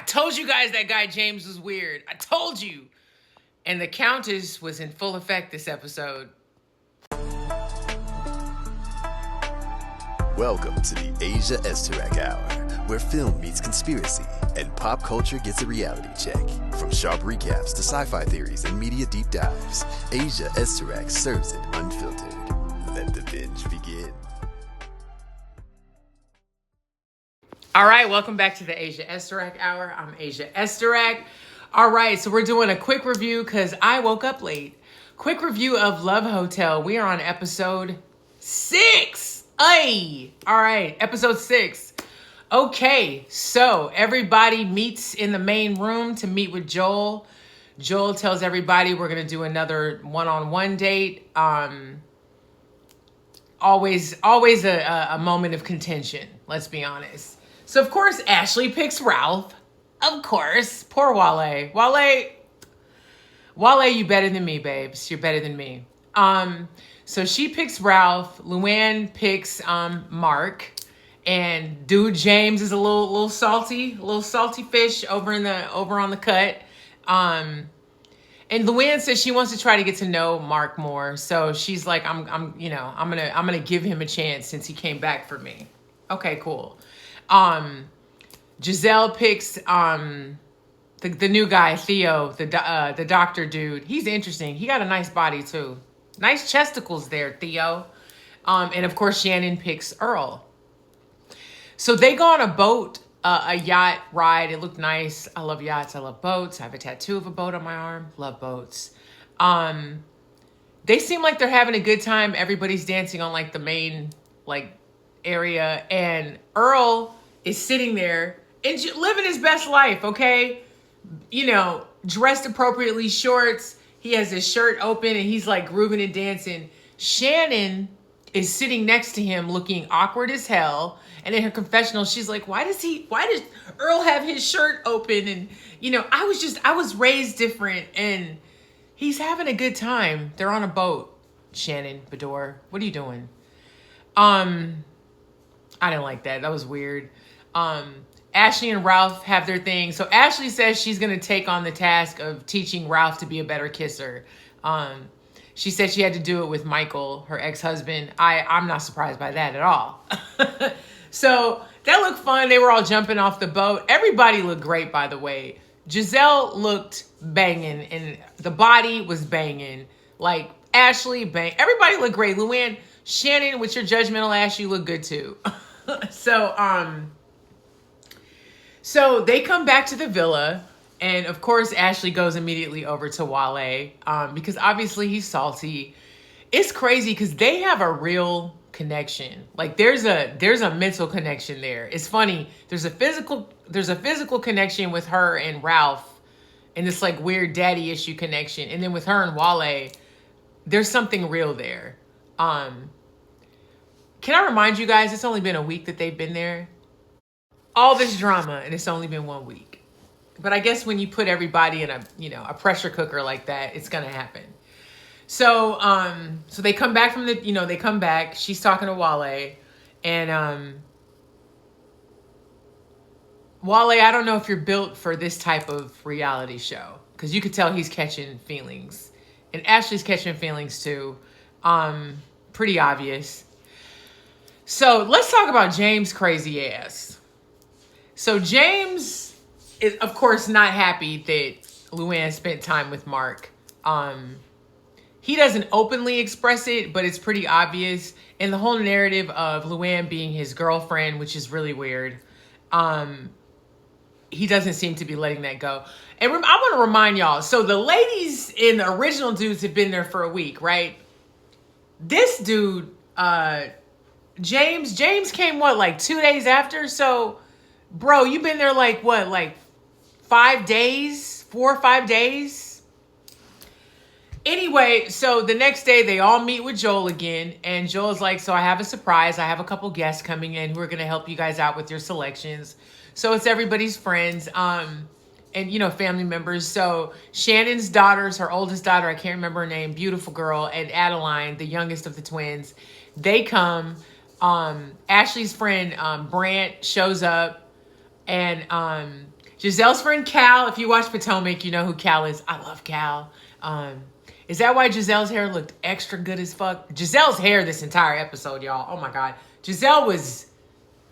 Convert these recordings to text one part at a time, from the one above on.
told you guys that guy James was weird. I told you. And the Countess was in full effect this episode. Welcome to the Asia Esterak Hour, where film meets conspiracy and pop culture gets a reality check. From sharp recaps to sci-fi theories and media deep dives, Asia Esterak serves it unfiltered. Let the binge begin. All right, welcome back to the Asia Esterak Hour. I'm Asia Esterak. All right, so we're doing a quick review because I woke up late. Quick review of Love Hotel. We are on episode 6. Ay! All right, episode 6. Okay, so everybody meets in the main room to meet with Joel. Joel tells everybody we're going to do another one-on-one date. Always a moment of contention, let's be honest. So, of course, Ashley picks Ralph. Of course. Poor Wale. Wale, you better than me, babes. You're better than me. So she picks Ralph. Luann picks Mark. And dude James is a little salty fish over on the cut. And Luann says she wants to try to get to know Mark more. So she's like, I'm gonna give him a chance since he came back for me. Okay, cool. Gizelle picks the new guy, Theo, the doctor dude. He's interesting. He got a nice body too. Nice chesticles there, Theo. And of course, Shannon picks Earl. So they go on a boat, a yacht ride. It looked nice. I love yachts. I love boats. I have a tattoo of a boat on my arm. Love boats. They seem like they're having a good time. Everybody's dancing on like the main area, and Earl is sitting there and living his best life. Okay, dressed appropriately, shorts. He has his shirt open and he's like grooving and dancing. Shannon is sitting next to him looking awkward as hell. And in her confessional, she's like, why does Earl have his shirt open? And, I was raised different and he's having a good time. They're on a boat. Shannon, Bador, what are you doing? I didn't like that. That was weird. Ashley and Ralph have their thing. So Ashley says she's going to take on the task of teaching Ralph to be a better kisser. She said she had to do it with Michael, her ex-husband. I'm not surprised by that at all. So that looked fun. They were all jumping off the boat. Everybody looked great, by the way. Gizelle looked banging and the body was banging. Like Ashley bang. Everybody looked great. Luann, Shannon, with your judgmental ass, you look good too. So they come back to the villa, and of course Ashley goes immediately over to Wale because obviously he's salty. It's crazy because they have a real connection. Like there's a mental connection there. It's funny. There's a physical connection with her and Ralph, and this like weird daddy issue connection, and then with her and Wale, there's something real there. Can I remind you guys? It's only been a week that they've been there. All this drama, and it's only been 1 week. But I guess when you put everybody in a pressure cooker like that, it's gonna happen. So so they come back from they come back. She's talking to Wale, and Wale, I don't know if you're built for this type of reality show because you could tell he's catching feelings, and Ashley's catching feelings too. Pretty obvious. So let's talk about James' crazy ass. So James is, of course, not happy that Luann spent time with Mark. He doesn't openly express it, but it's pretty obvious. And the whole narrative of Luann being his girlfriend, which is really weird, he doesn't seem to be letting that go. And I want to remind y'all, so the ladies in the original dudes have been there for a week, right? This dude, James came, 2 days after? So... bro, you've been there 5 days? 4 or 5 days? Anyway, so the next day they all meet with Joel again. And Joel's like, so I have a surprise. I have a couple guests coming in who are going to help you guys out with your selections. So it's everybody's friends and, family members. So Shannon's daughters, her oldest daughter, I can't remember her name, beautiful girl, and Adeline, the youngest of the twins, they come. Ashley's friend Brant shows up. And Giselle's friend Cal, if you watch Potomac, you know who Cal is. I love Cal. Is that why Giselle's hair looked extra good as fuck? Giselle's hair this entire episode, y'all. Oh my God. Giselle was,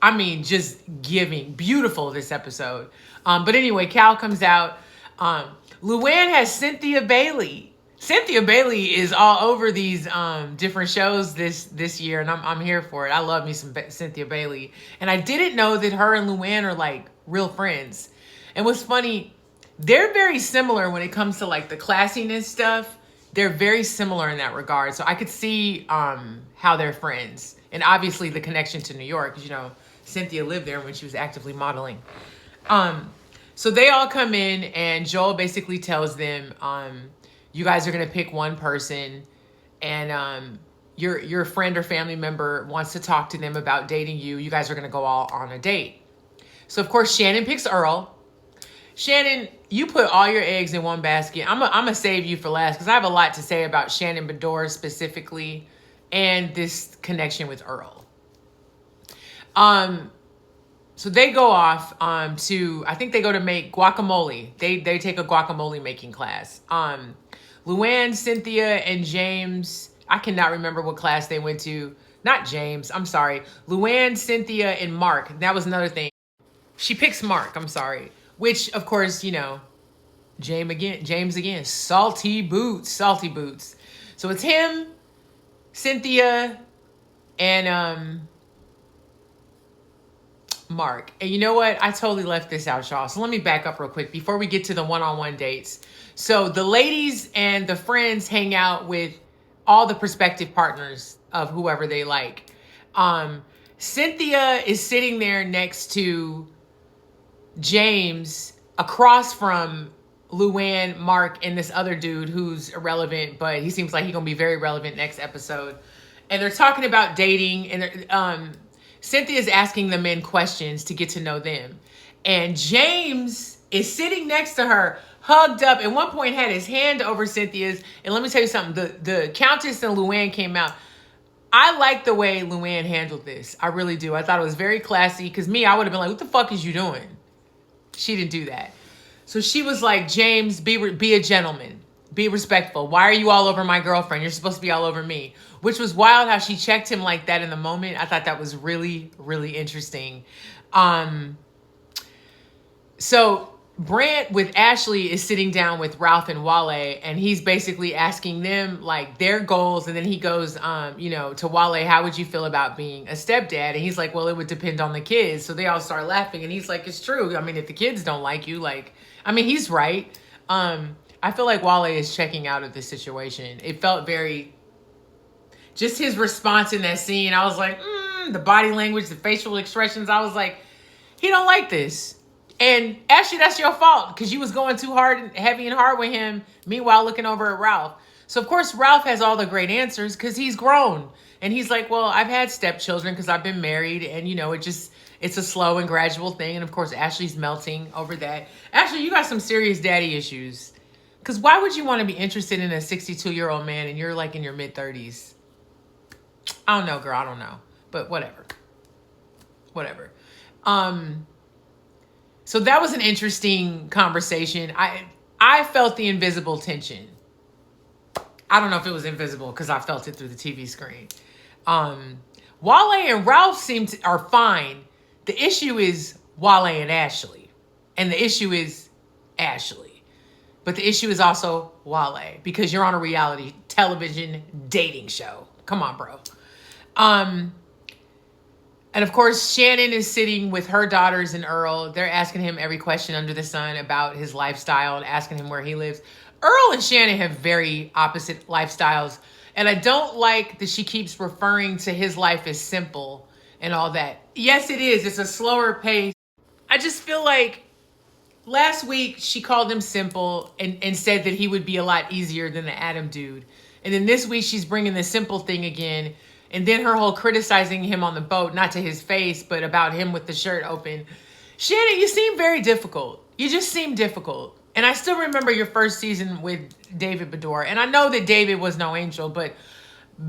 I mean, just giving. Beautiful this episode. But anyway, Cal comes out. Luann has Cynthia Bailey. Cynthia Bailey is all over these different shows this year, and I'm here for it. I love me some Cynthia Bailey. And I didn't know that her and Luann are like real friends. And what's funny, they're very similar when it comes to like the classiness stuff. They're very similar in that regard. So I could see how they're friends. And obviously the connection to New York, because, you know, Cynthia lived there when she was actively modeling. So they all come in, and Joel basically tells them, you guys are going to pick one person, and your friend or family member wants to talk to them about dating you. You guys are going to go all on a date. So, of course, Shannon picks Earl. Shannon, you put all your eggs in one basket. I'm going to save you for last because I have a lot to say about Shannon Bedore specifically and this connection with Earl. So they go off to, I think they go to make guacamole. They take a guacamole making class. Luann, Cynthia, and James, I cannot remember what class they went to. Not James, I'm sorry. Luann, Cynthia, and Mark. That was another thing. She picks Mark, I'm sorry. Which, of course, you know, James again. Salty boots. So it's him, Cynthia, and Mark. And you know what? I totally left this out, y'all. So let me back up real quick before we get to the one-on-one dates. So the ladies and the friends hang out with all the prospective partners of whoever they like. Cynthia is sitting there next to James across from Luann, Mark, and this other dude who's irrelevant, but he seems like he's going to be very relevant next episode. And they're talking about dating, and Cynthia's asking the men questions to get to know them. And James is sitting next to her, hugged up. At one point, had his hand over Cynthia's. And let me tell you something. The Countess and Luann came out. I like the way Luann handled this. I really do. I thought it was very classy. Because me, I would have been like, what the fuck is you doing? She didn't do that. So she was like, James, be a gentleman. Be respectful. Why are you all over my girlfriend? You're supposed to be all over me. Which was wild how she checked him like that in the moment. I thought that was really, really interesting. So Brant with Ashley is sitting down with Ralph and Wale, and he's basically asking them like their goals. And then he goes, to Wale, how would you feel about being a stepdad? And he's like, well, it would depend on the kids. So they all start laughing, and he's like, it's true. I mean, if the kids don't like you, he's right. I feel like Wale is checking out of this situation. It felt very, just his response in that scene. I was like, the body language, the facial expressions. I was like, he don't like this. And actually, that's your fault because you was going too heavy and hard with him. Meanwhile, looking over at Ralph. So, of course, Ralph has all the great answers because he's grown. And he's like, well, I've had stepchildren because I've been married. And, it's a slow and gradual thing. And, of course, Ashley's melting over that. Ashley, you got some serious daddy issues. Because why would you want to be interested in a 62-year-old man and you're like in your mid-30s? I don't know, girl. I don't know. But whatever. So that was an interesting conversation. I felt the invisible tension. I don't know if it was invisible because I felt it through the TV screen. Wale and Ralph are fine. The issue is Wale and Ashley. And the issue is Ashley. But the issue is also Wale because you're on a reality television dating show. Come on, bro. And of course, Shannon is sitting with her daughters and Earl. They're asking him every question under the sun about his lifestyle and asking him where he lives. Earl and Shannon have very opposite lifestyles. And I don't like that she keeps referring to his life as simple and all that. Yes, it is. It's a slower pace. I just feel like last week she called him simple and said that he would be a lot easier than the Adam dude. And then this week she's bringing the simple thing again. And then her whole criticizing him on the boat, not to his face, but about him with the shirt open. Shannon, you seem very difficult. You just seem difficult. And I still remember your first season with David Bedore. And I know that David was no angel, but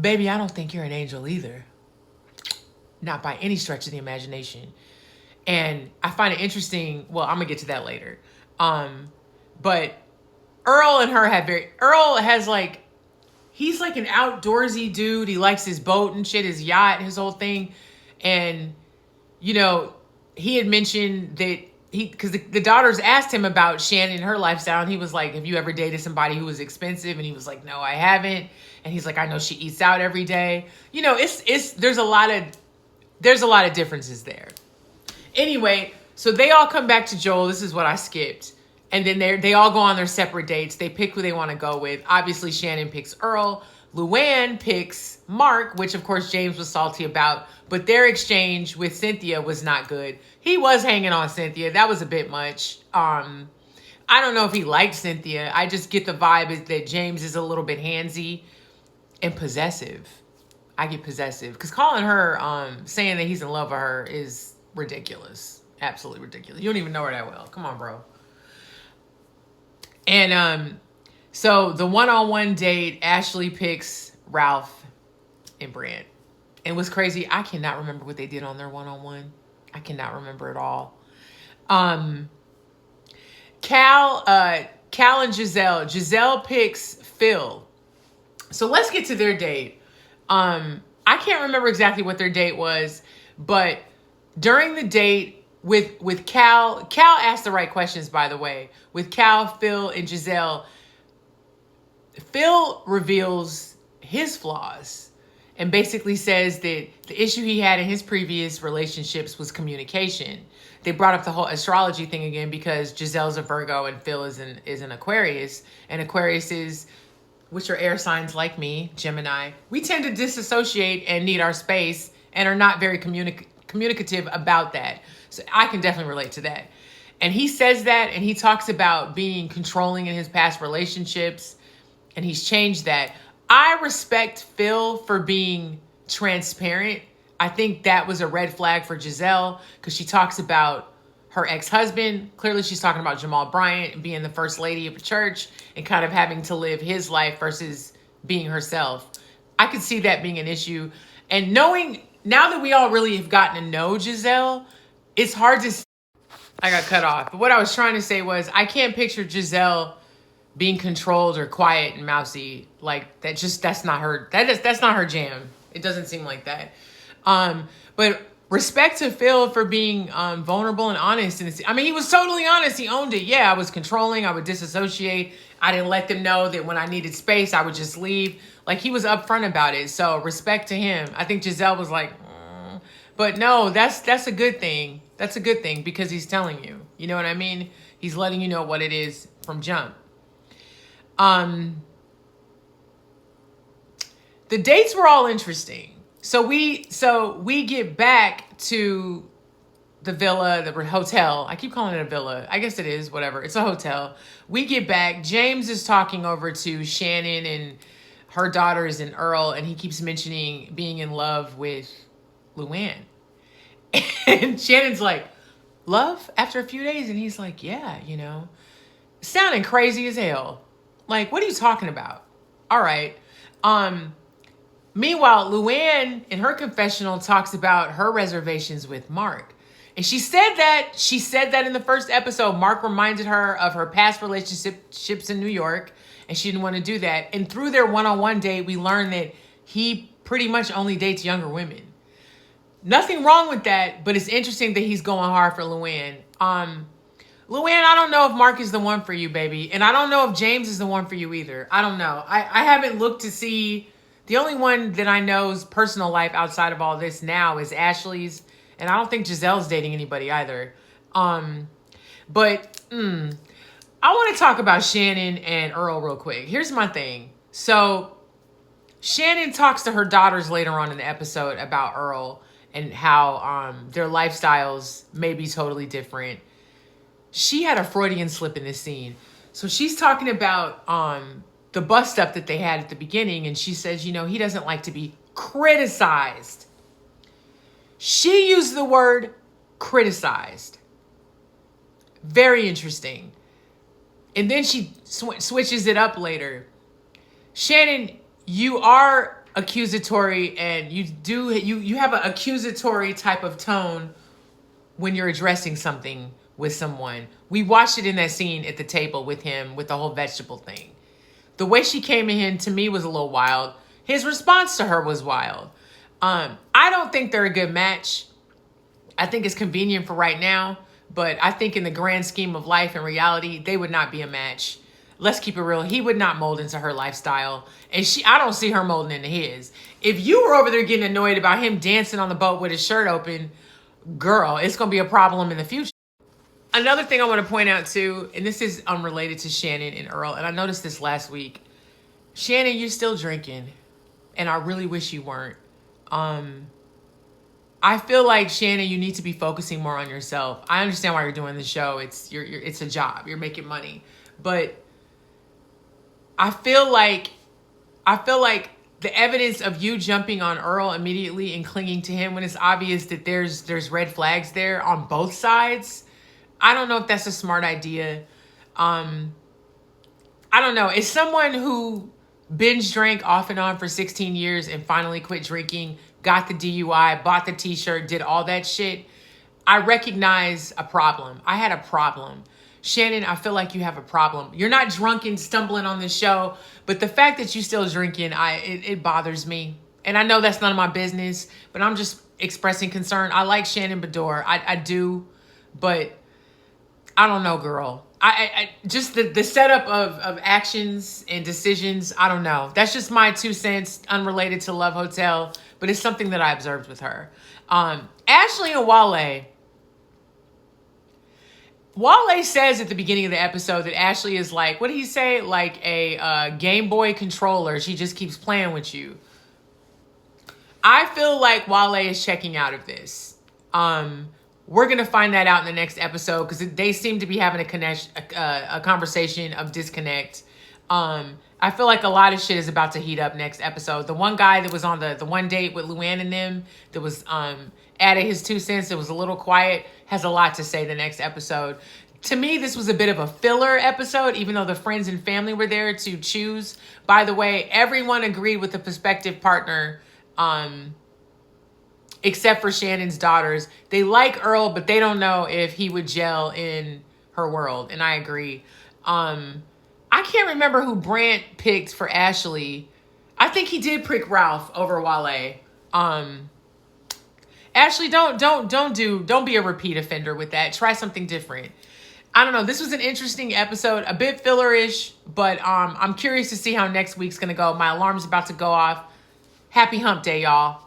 baby, I don't think you're an angel either. Not by any stretch of the imagination. And I find it interesting. Well, I'm gonna get to that later. But Earl and her Earl has like, he's like an outdoorsy dude. He likes his boat and shit, his yacht, his whole thing. And, you know, he had mentioned that because the daughters asked him about Shannon and her lifestyle. And he was like, have you ever dated somebody who was expensive? And he was like, no, I haven't. And he's like, I know she eats out every day. You know, there's a lot of differences there. Anyway, so they all come back to Joel. This is what I skipped. And then they all go on their separate dates. They pick who they want to go with. Obviously, Shannon picks Earl. Luann picks Mark, which of course James was salty about. But their exchange with Cynthia was not good. He was hanging on Cynthia. That was a bit much. I don't know if he liked Cynthia. I just get the vibe that James is a little bit handsy and possessive. I get possessive. Because calling her, saying that he's in love with her is ridiculous. Absolutely ridiculous. You don't even know her that well. Come on, bro. And so the one-on-one date, Ashley picks Ralph and Brent. And what's crazy, I cannot remember what they did on their one-on-one. I cannot remember at all. Cal and Gizelle. Gizelle picks Phil. So let's get to their date. I can't remember exactly what their date was, but during the date, with Cal asked the right questions, by the way. With Cal, Phil, and Gizelle, Phil reveals his flaws and basically says that the issue he had in his previous relationships was communication. They brought up the whole astrology thing again because Giselle's a Virgo and Phil is an Aquarius. And Aquarius which are air signs like me, Gemini, we tend to disassociate and need our space and are not very communicative about that. So I can definitely relate to that. And he says that, and he talks about being controlling in his past relationships, and he's changed that. I respect Phil for being transparent. I think that was a red flag for Gizelle because she talks about her ex-husband. Clearly she's talking about Jamal Bryant being the first lady of the church and kind of having to live his life versus being herself. I could see that being an issue. And knowing, now that we all really have gotten to know Gizelle, it's hard to see. I got cut off. But what I was trying to say was I can't picture Gizelle being controlled or quiet and mousy. Like that's not her. That's not her jam. It doesn't seem like that. But respect to Phil for being vulnerable and honest. And I mean, he was totally honest. He owned it. Yeah, I was controlling. I would disassociate. I didn't let them know that when I needed space, I would just leave. Like, he was upfront about it. So respect to him. I think Gizelle was like, but no, that's a good thing. That's a good thing because he's telling you. You know what I mean? He's letting you know what it is from jump. The dates were all interesting. So we get back to the villa, the hotel. I keep calling it a villa. I guess it is, whatever. It's a hotel. We get back. James is talking over to Shannon and her daughters and Earl, and he keeps mentioning being in love with Luann. And Shannon's like, love after a few days? And he's like, yeah, you know, sounding crazy as hell. Like, what are you talking about? All right. Meanwhile, Luann in her confessional talks about her reservations with Mark. And she said that in the first episode. Mark reminded her of her past relationships in New York, and she didn't want to do that. And through their one-on-one date, we learned that he pretty much only dates younger women. Nothing wrong with that, but it's interesting that he's going hard for Luann. Luann, I don't know if Mark is the one for you, baby. And I don't know if James is the one for you either. I don't know. I haven't looked to see. The only one that I know's personal life outside of all this now is Ashley's. And I don't think Giselle's dating anybody either. But I want to talk about Shannon and Earl real quick. Here's my thing. So Shannon talks to her daughters later on in the episode about Earl and how their lifestyles may be totally different. She had a Freudian slip in this scene. So she's talking about the bust up that they had at the beginning. And she says, you know, he doesn't like to be criticized. She used the word criticized. Very interesting. And then she switches it up later. Shannon, you are accusatory, and you have an accusatory type of tone when you're addressing something with someone. We watched it in that scene at the table with him with the whole vegetable thing. The way she came in to me was a little wild. His response to her was wild. I don't think they're a good match. I think it's convenient for right now, but I think in the grand scheme of life and reality, they would not be a match. Let's keep it real. He would not mold into her lifestyle. And I don't see her molding into his. If you were over there getting annoyed about him dancing on the boat with his shirt open, girl, it's going to be a problem in the future. Another thing I want to point out too, and this is unrelated to Shannon and Earl, and I noticed this last week. Shannon, you're still drinking, and I really wish you weren't. I feel like, Shannon, you need to be focusing more on yourself. I understand why you're doing the show. It's a job. You're making money. But I feel like the evidence of you jumping on Earl immediately and clinging to him when it's obvious that there's red flags there on both sides, I don't know if that's a smart idea. I don't know. As someone who binge drank off and on for 16 years and finally quit drinking, got the DUI, bought the t-shirt, did all that shit, I recognize a problem. I had a problem. Shannon, I feel like you have a problem. You're not drunk and stumbling on this show, but the fact that you're still drinking, it bothers me. And I know that's none of my business, but I'm just expressing concern. I like Shannon Bedore. I do, but I don't know, girl. I just the setup of actions and decisions, I don't know. That's just my 2 cents, unrelated to Love Hotel, but it's something that I observed with her. Ashley and Wale. Wale says at the beginning of the episode that Ashley is like, what did he say? Like a Game Boy controller. She just keeps playing with you. I feel like Wale is checking out of this. We're going to find that out in the next episode because they seem to be having a conversation of disconnect. I feel like a lot of shit is about to heat up next episode. The one guy that was on the one date with Luann and them that was added his 2 cents, it was a little quiet, has a lot to say the next episode. To me, this was a bit of a filler episode, even though the friends and family were there to choose. By the way, everyone agreed with the prospective partner, except for Shannon's daughters. They like Earl, but they don't know if he would gel in her world. And I agree. I can't remember who Brant picked for Ashley. I think he did pick Ralph over Wale. Ashley, don't be a repeat offender with that. Try something different. I don't know. This was an interesting episode, a bit fillerish, but I'm curious to see how next week's gonna go. My alarm's about to go off. Happy hump day, y'all.